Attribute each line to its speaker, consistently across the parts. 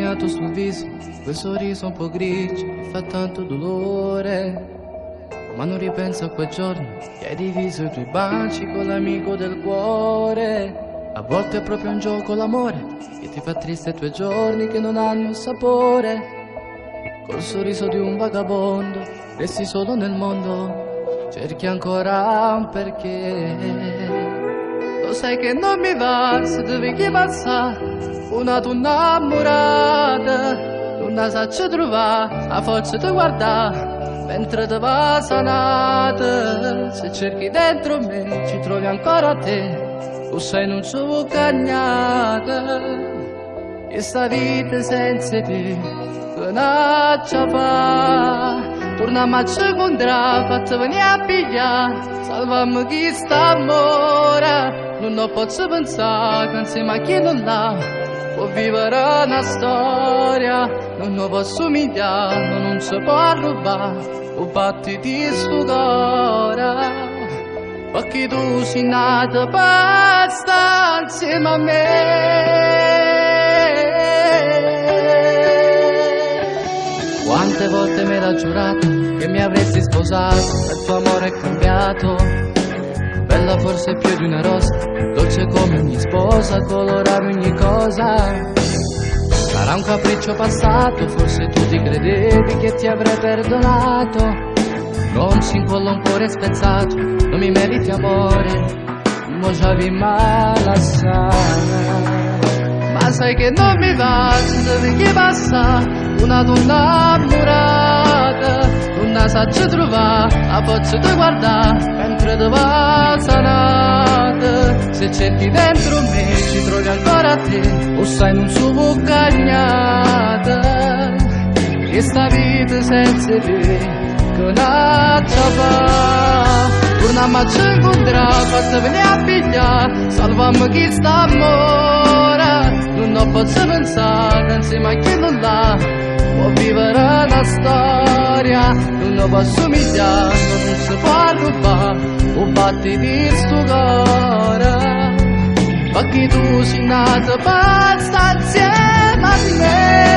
Speaker 1: disegnato sul viso quel sorriso un po' grigio che fa tanto dolore. Ma non ripenso a quel giorno che hai diviso i tuoi baci con l'amico del cuore. A volte è proprio un gioco l'amore che ti fa triste i tuoi giorni che non hanno sapore. Col sorriso di un vagabondo resti solo nel mondo, cerchi ancora un perché. Lo sai che non mi va se devi che passa una tua innamorata, non sa ci trovare la forza di guardare mentre te va sanata. Se cerchi dentro me ci trovi ancora te, o sei non ci vuoi cagnata. E sta vita senza te che non ci fa. Torniamo a ci incontrare, fatti venire a pigliare, salvami chi sta amore. Non posso pensare che insieme a chi non l'ha può vivere una storia. Non posso umiliare, non si può rubare o battiti sto cuore. Perché tu sei nata per stare insieme a me. Quante volte mi era giurato che mi avresti sposato, il tuo amore è cambiato. Bella forse più di una rosa, dolce come ogni sposa, colorare ogni cosa. Sarà un capriccio passato, forse tu ti credevi che ti avrei perdonato. Non si incolla un cuore spezzato, non mi meriti amore, mo già vi malassare. Ma sai che non mi va, se devi che passa una donna innamorata, non sa ci trovare la forza di guardare mentre te va sanata. Se cerchi dentro me ci trovi ancora te, o sai non so cagnata. E sta vita senza te che non ci fa. Torniamo a ci incontrare, fatti venire a pigliare, salvami chi sta amore. Non posso pensare che insieme a chi non l'ha può vivere una storia. Non posso umiliare, non si può rubare o battiti sto cuore. Perché tu sei nata per stare insieme a me.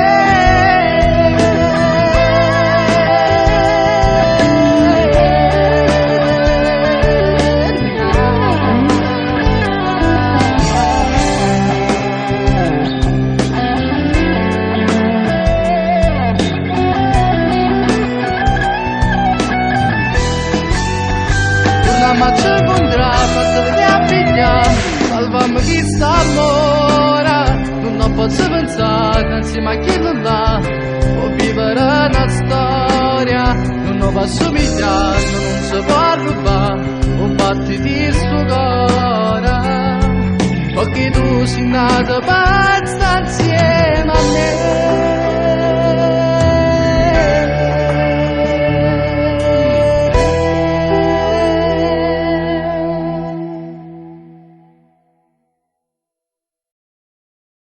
Speaker 1: Ma ci incontrare, fatti venire a pigliare,